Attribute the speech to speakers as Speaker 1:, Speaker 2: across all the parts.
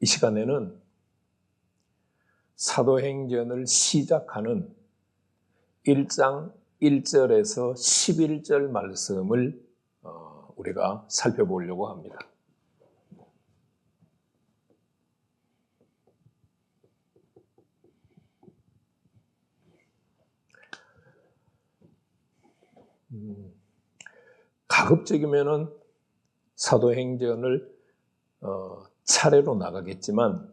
Speaker 1: 이 시간에는 사도행전을 시작하는 1장 1절에서 11절 말씀을 우리가 살펴보려고 합니다. 가급적이면은 사도행전을 차례로 나가겠지만,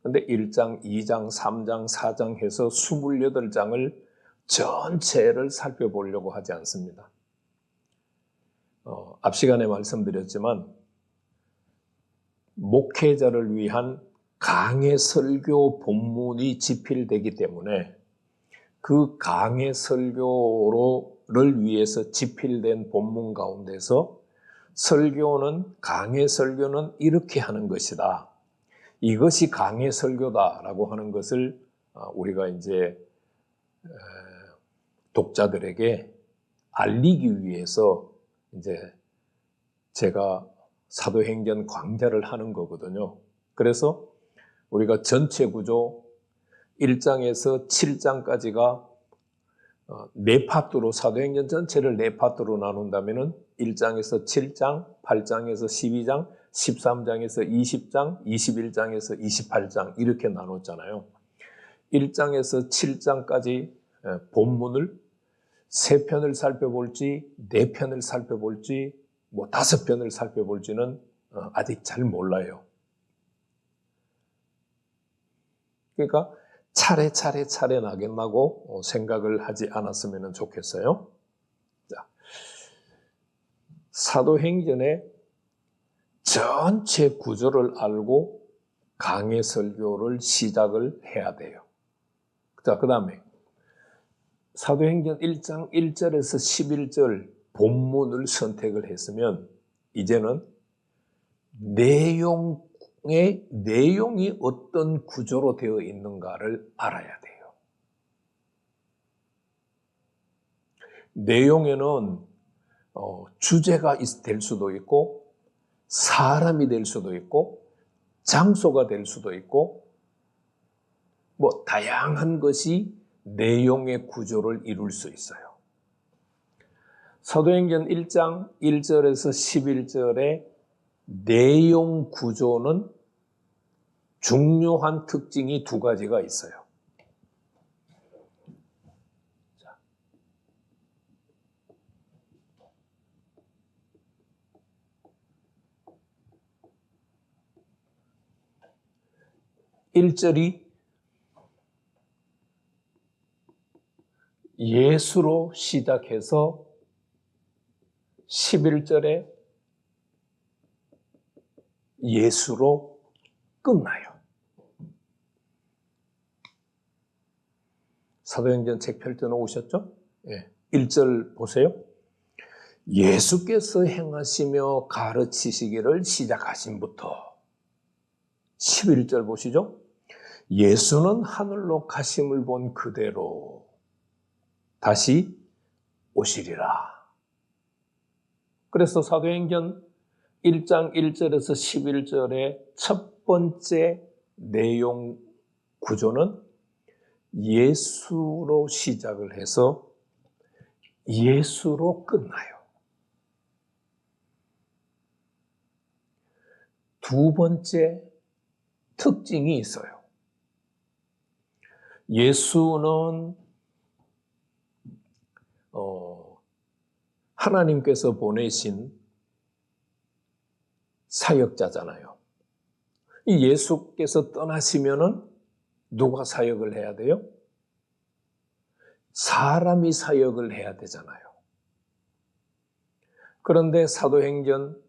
Speaker 1: 근데 1장, 2장, 3장, 4장 해서 28장을 전체를 살펴보려고 하지 않습니다. 앞 시간에 말씀드렸지만, 목회자를 위한 강해 설교 본문이 집필되기 때문에 그 강해 설교를 위해서 집필된 본문 가운데서 강해 설교는 이렇게 하는 것이다, 이것이 강해 설교다라고 하는 것을 우리가 이제 독자들에게 알리기 위해서 이제 제가 사도행전 강좌를 하는 거거든요. 그래서 우리가 전체 구조 1장에서 7장까지가 네 파트로, 사도행전 전체를 네 파트로 나눈다면은 1장에서 7장, 8장에서 12장, 13장에서 20장, 21장에서 28장 이렇게 나눴잖아요. 1장에서 7장까지 본문을 3편을 살펴볼지 4편을 살펴볼지 5편을 살펴볼지는 아직 잘 몰라요. 그러니까 차례 나겠나고 생각을 하지 않았으면 좋겠어요. 자, 사도행전의 전체 구조를 알고 강해 설교를 시작을 해야 돼요. 자, 그 다음에 사도행전 1장 1절에서 11절 본문을 선택을 했으면 이제는 내용이 어떤 구조로 되어 있는가를 알아야 돼요. 내용에는 주제가 될 수도 있고, 사람이 될 수도 있고, 장소가 될 수도 있고, 다양한 것이 내용의 구조를 이룰 수 있어요. 사도행전 1장 1절에서 11절의 내용 구조는 중요한 특징이 2가지가 있어요. 자, 1절이 예수로 시작해서 11절에 예수로 끝나요. 사도행전 책 펼쳐 놓으셨죠? 1절 보세요. 예수께서 행하시며 가르치시기를 시작하심부터. 11절 보시죠. 예수는 하늘로 가심을 본 그대로 다시 오시리라. 그래서 사도행전 1장 1절에서 11절의 첫 번째 내용 구조는 예수로 시작을 해서 예수로 끝나요. 2번째 특징이 있어요. 예수는 하나님께서 보내신 사역자잖아요. 이 예수께서 떠나시면은 누가 사역을 해야 돼요? 사람이 사역을 해야 되잖아요. 그런데 사도행전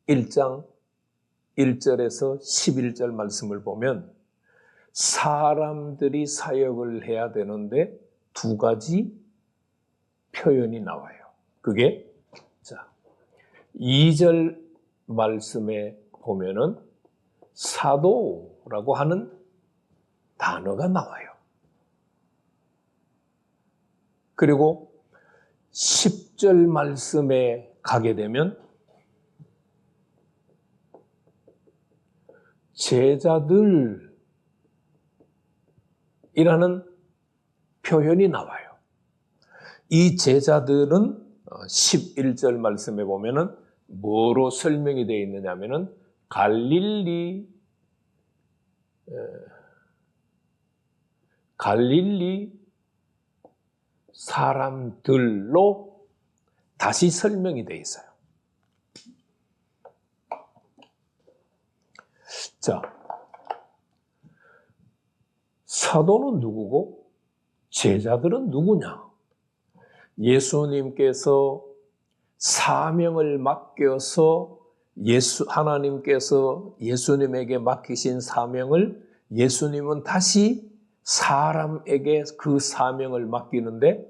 Speaker 1: 1장 1절에서 11절 말씀을 보면 사람들이 사역을 해야 되는데 2가지 표현이 나와요. 그게 2절 말씀에 보면은 사도라고 하는 단어가 나와요. 그리고 10절 말씀에 가게 되면 제자들이라는 표현이 나와요. 이 제자들은 11절 말씀에 보면은 뭐로 설명이 되어 있느냐면은 갈릴리 사람들로 다시 설명이 되어 있어요. 자, 사도는 누구고 제자들은 누구냐? 예수님께서 사명을 맡겨서 하나님께서 예수님에게 맡기신 사명을 예수님은 다시 사람에게 그 사명을 맡기는데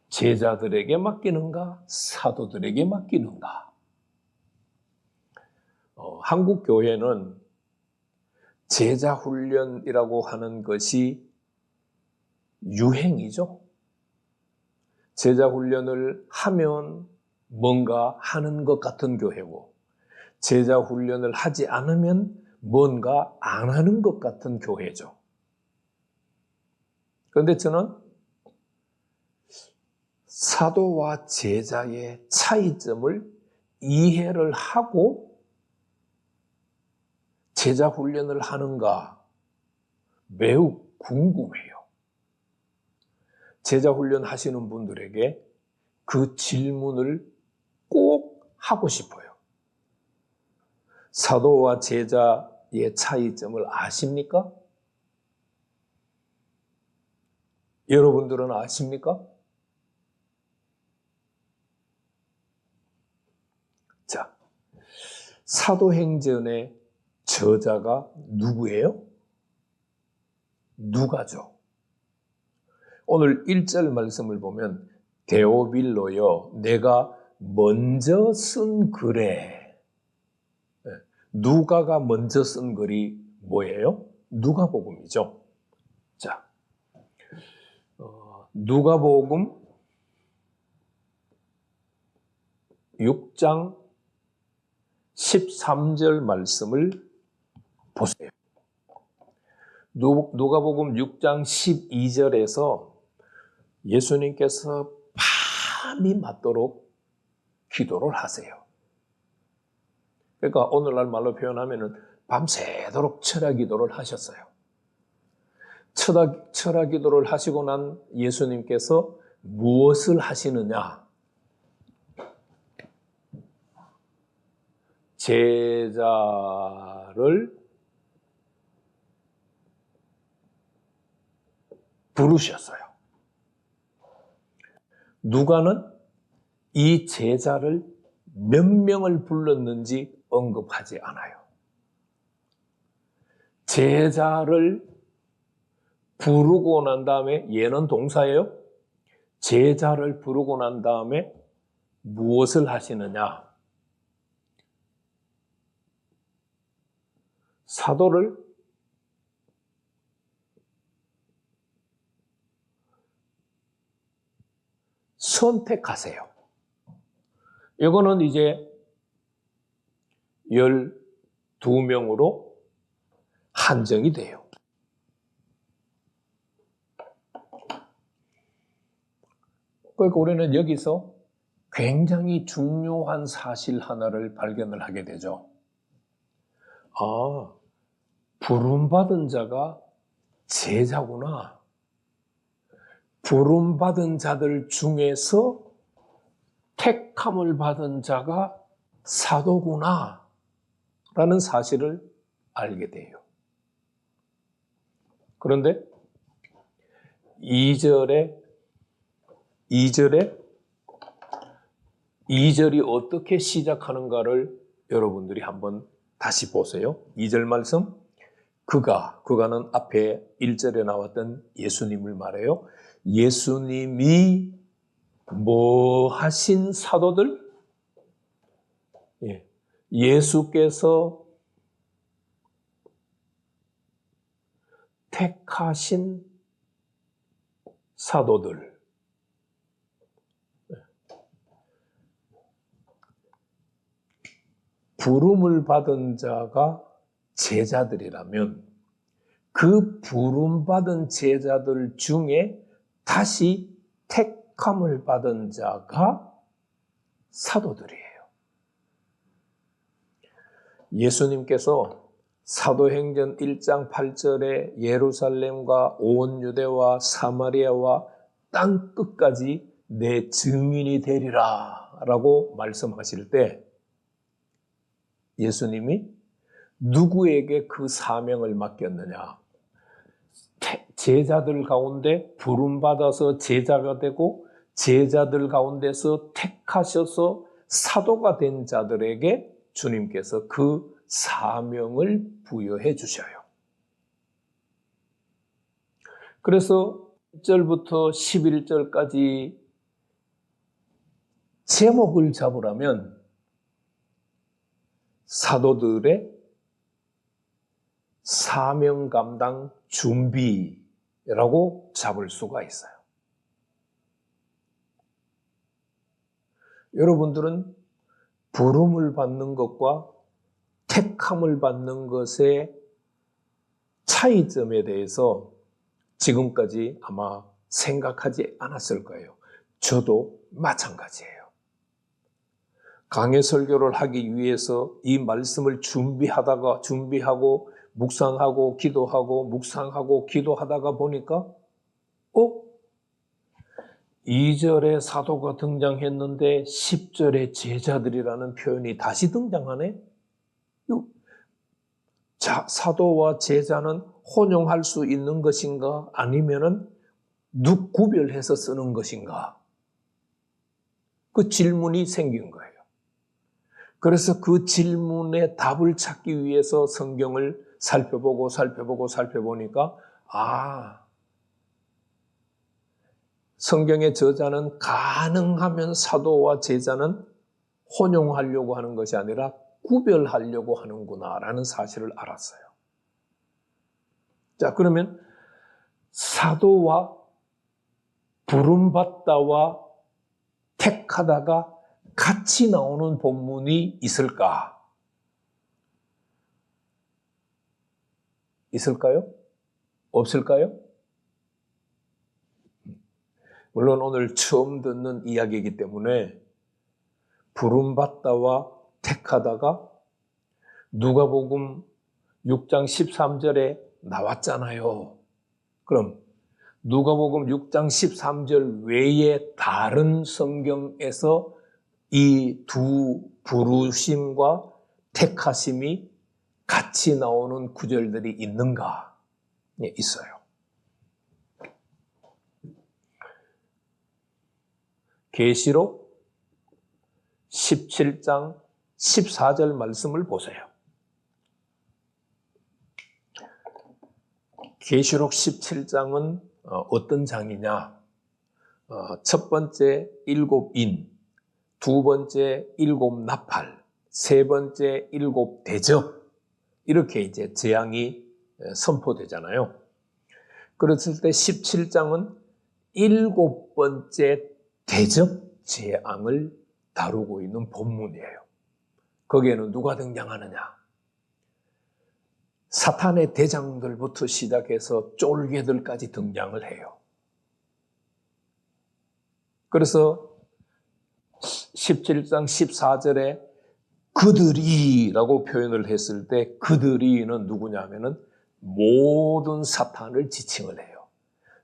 Speaker 1: 제자들에게 맡기는가? 사도들에게 맡기는가? 한국 교회는 제자 훈련이라고 하는 것이 유행이죠. 제자 훈련을 하면 뭔가 하는 것 같은 교회고, 제자 훈련을 하지 않으면 뭔가 안 하는 것 같은 교회죠. 그런데 저는 사도와 제자의 차이점을 이해를 하고 제자 훈련을 하는가 매우 궁금해요. 제자 훈련 하시는 분들에게 그 질문을 꼭 하고 싶어요. 사도와 제자의 차이점을 아십니까? 여러분들은 아십니까? 자, 사도행전의 저자가 누구예요? 누가죠? 오늘 1절 말씀을 보면 데오빌로여 내가 먼저 쓴 글에, 누가가 먼저 쓴 글이 뭐예요? 누가복음이죠. 자, 누가복음 6장 13절 말씀을 보세요. 누가복음 6장 12절에서 예수님께서 밤이 맞도록 기도를 하세요. 그러니까 오늘날 말로 표현하면은 밤새도록 철야 기도를 하셨어요. 철야 기도를 하시고 난 예수님께서 무엇을 하시느냐? 제자를 부르셨어요. 누가는 이 제자를 몇 명을 불렀는지 언급하지 않아요. 제자를 부르고 난 다음에, 얘는 동사예요. 제자를 부르고 난 다음에 무엇을 하시느냐? 사도를 선택하세요. 이거는 이제 12명으로 한정이 돼요. 그러니까 우리는 여기서 굉장히 중요한 사실 하나를 발견을 하게 되죠. 아, 부름받은 자가 제자구나. 부름받은 자들 중에서 택함을 받은 자가 사도구나 라는 사실을 알게 돼요. 그런데 2절이 어떻게 시작하는가를 여러분들이 한번 다시 보세요. 2절 말씀. 그가는 앞에 1절에 나왔던 예수님을 말해요. 예수님이 뭐 하신 사도들? 예수께서 택하신 사도들. 부름을 받은 자가 제자들이라면 그 부름받은 제자들 중에 다시 택함을 받은 자가 사도들이에요. 예수님께서 사도행전 1장 8절에 예루살렘과 온 유대와 사마리아와 땅 끝까지 내 증인이 되리라 라고 말씀하실 때 예수님이 누구에게 그 사명을 맡겼느냐? 제자들 가운데 부름받아서 제자가 되고 제자들 가운데서 택하셔서 사도가 된 자들에게 주님께서 그 사명을 부여해 주셔요. 그래서 1절부터 11절까지 제목을 잡으라면 사도들의 사명 감당 준비라고 잡을 수가 있어요. 여러분들은 부름을 받는 것과 택함을 받는 것의 차이점에 대해서 지금까지 아마 생각하지 않았을 거예요. 저도 마찬가지예요. 강해 설교를 하기 위해서 이 말씀을 준비하고 묵상하고 기도하고 묵상하고 기도하다가 보니까 2절에 사도가 등장했는데 10절에 제자들이라는 표현이 다시 등장하네? 자, 사도와 제자는 혼용할 수 있는 것인가? 아니면은 구별해서 쓰는 것인가? 그 질문이 생긴 거예요. 그래서 그 질문에 답을 찾기 위해서 성경을 살펴보니까 성경의 저자는 가능하면 사도와 제자는 혼용하려고 하는 것이 아니라 구별하려고 하는구나라는 사실을 알았어요. 자, 그러면 사도와 부름받다와 택하다가 같이 나오는 본문이 있을까? 있을까요? 없을까요? 물론 오늘 처음 듣는 이야기이기 때문에 부름받다와 택하다가 누가복음 6장 13절에 나왔잖아요. 그럼 누가복음 6장 13절 외에 다른 성경에서 이 두 부르심과 택하심이 같이 나오는 구절들이 있는가? 네, 있어요. 계시록 17장 14절 말씀을 보세요. 계시록 17장은 어떤 장이냐? 첫 번째 7인, 두 번째 7 나팔, 세 번째 7 대접, 이렇게 이제 재앙이 선포되잖아요. 그랬을 때 17장은 7번째 대접 재앙을 다루고 있는 본문이에요. 거기에는 누가 등장하느냐? 사탄의 대장들부터 시작해서 쫄개들까지 등장을 해요. 그래서 17장 14절에 그들이라고 표현을 했을 때 그들이는 누구냐면은 모든 사탄을 지칭을 해요.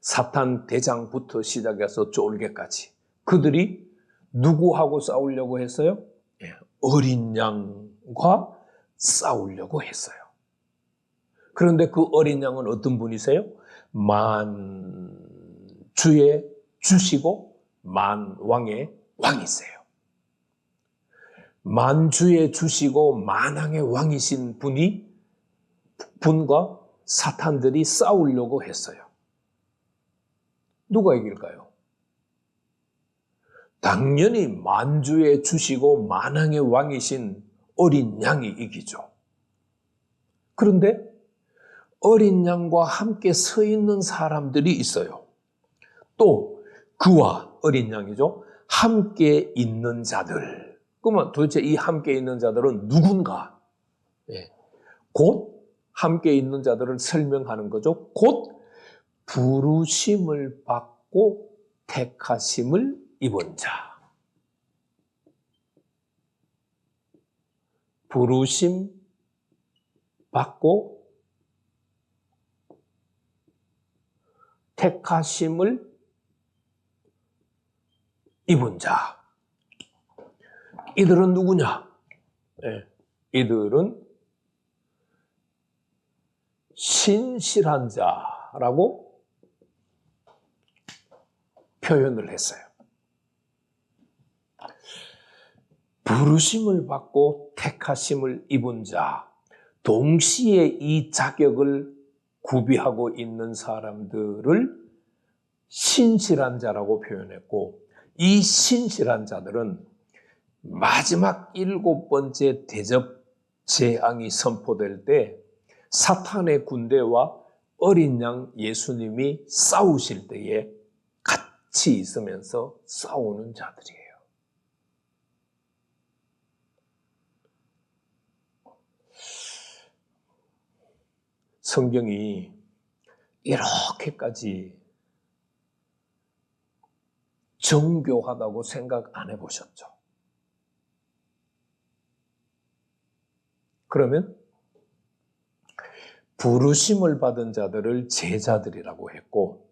Speaker 1: 사탄 대장부터 시작해서 쫄개까지. 그들이 누구하고 싸우려고 했어요? 어린 양과 싸우려고 했어요. 그런데 그 어린 양은 어떤 분이세요? 만주의 주시고 만왕의 왕이세요. 만주의 주시고 만왕의 왕이신 분과 사탄들이 싸우려고 했어요. 누가 이길까요? 당연히 만주의 주시고 만왕의 왕이신 어린 양이 이기죠. 그런데 어린 양과 함께 서 있는 사람들이 있어요. 또 그와 어린 양이죠. 함께 있는 자들. 그러면 도대체 이 함께 있는 자들은 누군가? 곧 함께 있는 자들을 설명하는 거죠. 곧 부르심을 받고 택하심을 입은 자. 부르심 받고 택하심을 입은 자. 이들은 누구냐? 네. 이들은 신실한 자라고 표현을 했어요. 부르심을 받고 택하심을 입은 자, 동시에 이 자격을 구비하고 있는 사람들을 신실한 자라고 표현했고, 이 신실한 자들은 마지막 7번째 대접 재앙이 선포될 때 사탄의 군대와 어린 양 예수님이 싸우실 때에 같이 있으면서 싸우는 자들이에요. 성경이 이렇게까지 정교하다고 생각 안 해보셨죠? 그러면 부르심을 받은 자들을 제자들이라고 했고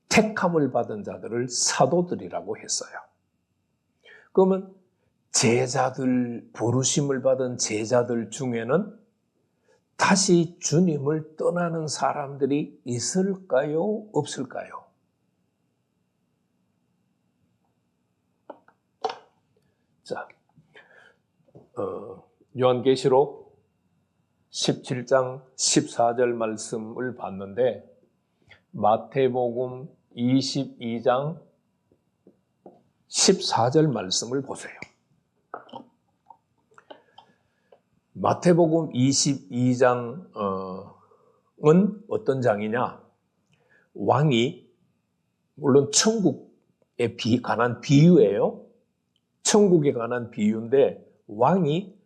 Speaker 1: 택함을 받은 자들을 사도들이라고 했어요. 그러면 제자들, 부르심을 받은 제자들 중에는 다시 주님을 떠나는 사람들이 있을까요? 없을까요? 자, 요한계시록 17장 14절 말씀을 봤는데 마태복음 22장 14절 말씀을 보세요. 마태복음 22장은 어떤 장이냐? 왕이, 물론 천국에 관한 비유예요. 천국에 관한 비유인데 왕이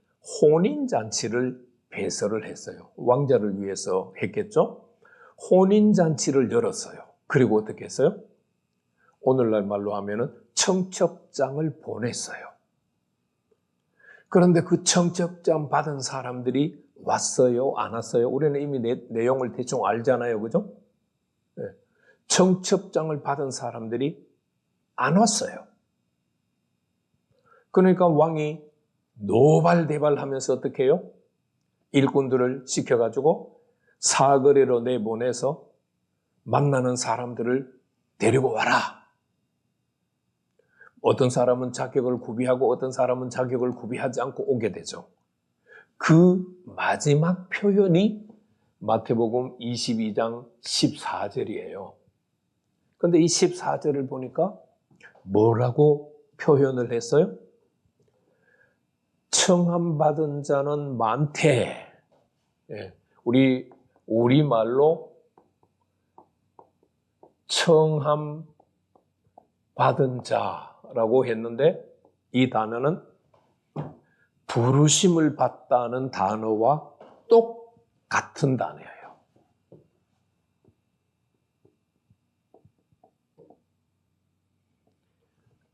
Speaker 1: 혼인잔치를 배설을 했어요. 왕자를 위해서 했겠죠? 혼인잔치를 열었어요. 그리고 어떻게 했어요? 오늘날 말로 하면은 청첩장을 보냈어요. 그런데 그 청첩장 받은 사람들이 왔어요? 안 왔어요? 우리는 이미 내용을 대충 알잖아요. 그죠? 네. 청첩장을 받은 사람들이 안 왔어요. 그러니까 왕이 노발대발하면서 어떻게 해요? 일꾼들을 시켜가지고 사거리로 내보내서 만나는 사람들을 데리고 와라. 어떤 사람은 자격을 구비하고 어떤 사람은 자격을 구비하지 않고 오게 되죠. 그 마지막 표현이 마태복음 22장 14절이에요. 그런데 이 14절을 보니까 뭐라고 표현을 했어요? 청함받은 자는 많대. 우리말로 청함받은 자라고 했는데 이 단어는 부르심을 받다는 단어와 똑같은 단어예요.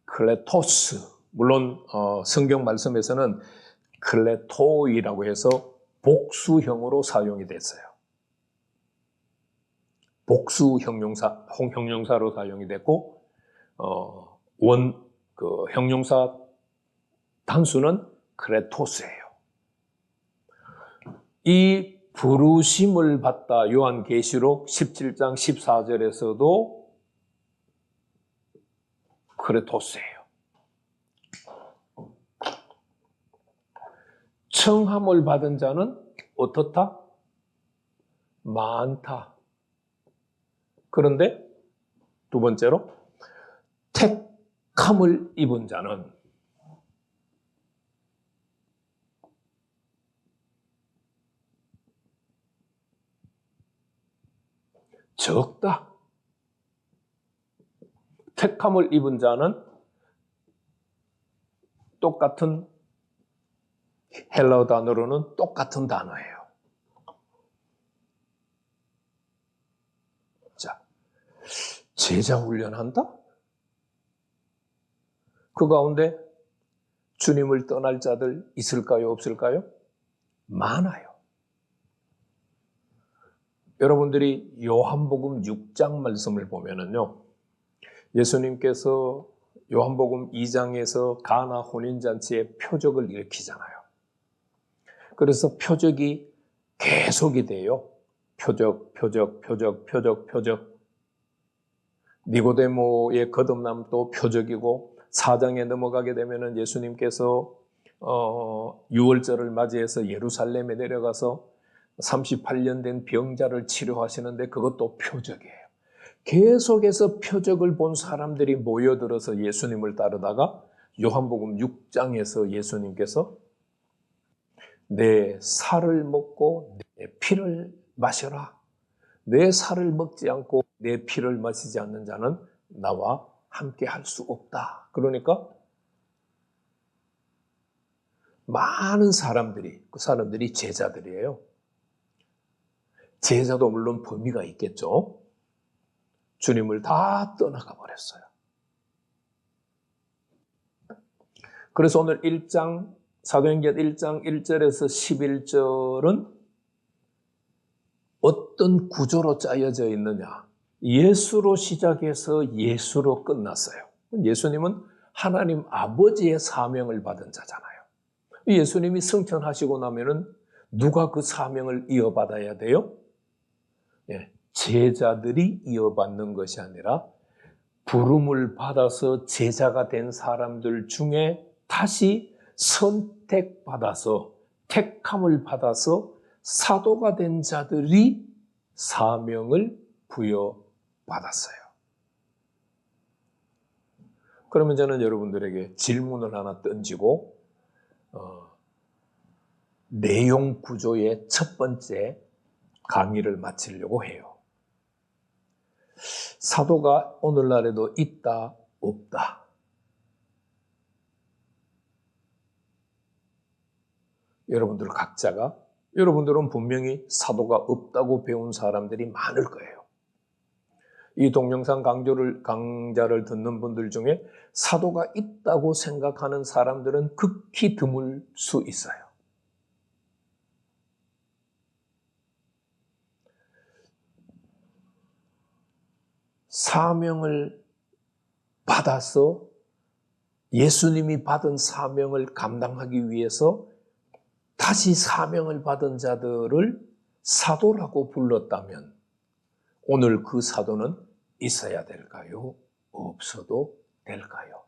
Speaker 1: 클레토스, 물론 성경 말씀에서는 클레토이라고 해서 복수형으로 사용이 됐어요. 복수 형용사로 사용이 됐고 형용사 단수는 크레토스예요. 이 부르심을 받다 요한계시록 17장 14절에서도 크레토스예요. 청함을 받은 자는 어떻다? 많다. 그런데 두 번째로 택함을 입은 자는 적다. 택함을 입은 자는 똑같은 헬라어 단어로는 똑같은 단어예요. 제자 훈련한다? 그 가운데 주님을 떠날 자들 있을까요? 없을까요? 많아요. 여러분들이 요한복음 6장 말씀을 보면은요, 예수님께서 요한복음 2장에서 가나 혼인잔치에 표적을 일으키잖아요. 그래서 표적이 계속이 돼요. 표적. 니고데모의 거듭남도 표적이고, 4장에 넘어가게 되면은 예수님께서 유월절을 맞이해서 예루살렘에 내려가서 38년 된 병자를 치료하시는데 그것도 표적이에요. 계속해서 표적을 본 사람들이 모여들어서 예수님을 따르다가 요한복음 6장에서 예수님께서 내 살을 먹고 내 피를 마셔라. 내 살을 먹지 않고 내 피를 마시지 않는 자는 나와 함께 할 수 없다. 그러니까 많은 사람들이, 그 사람들이 제자들이에요. 제자도 물론 범위가 있겠죠. 주님을 다 떠나가 버렸어요. 그래서 오늘 1장, 사도행전 1장 1절에서 11절은 어떤 구조로 짜여져 있느냐. 예수로 시작해서 예수로 끝났어요. 예수님은 하나님 아버지의 사명을 받은 자잖아요. 예수님이 승천하시고 나면은 누가 그 사명을 이어받아야 돼요? 제자들이 이어받는 것이 아니라 부름을 받아서 제자가 된 사람들 중에 다시 선택받아서 택함을 받아서 사도가 된 자들이 사명을 부여받았어요. 그러면 저는 여러분들에게 질문을 하나 던지고 내용 구조의 첫 번째 강의를 마치려고 해요. 사도가 오늘날에도 있다, 없다. 여러분들 각자가, 여러분들은 분명히 사도가 없다고 배운 사람들이 많을 거예요. 이 동영상 강좌를 듣는 분들 중에 사도가 있다고 생각하는 사람들은 극히 드물 수 있어요. 사명을 받아서 예수님이 받은 사명을 감당하기 위해서 다시 사명을 받은 자들을 사도라고 불렀다면 오늘 그 사도는 있어야 될까요? 없어도 될까요?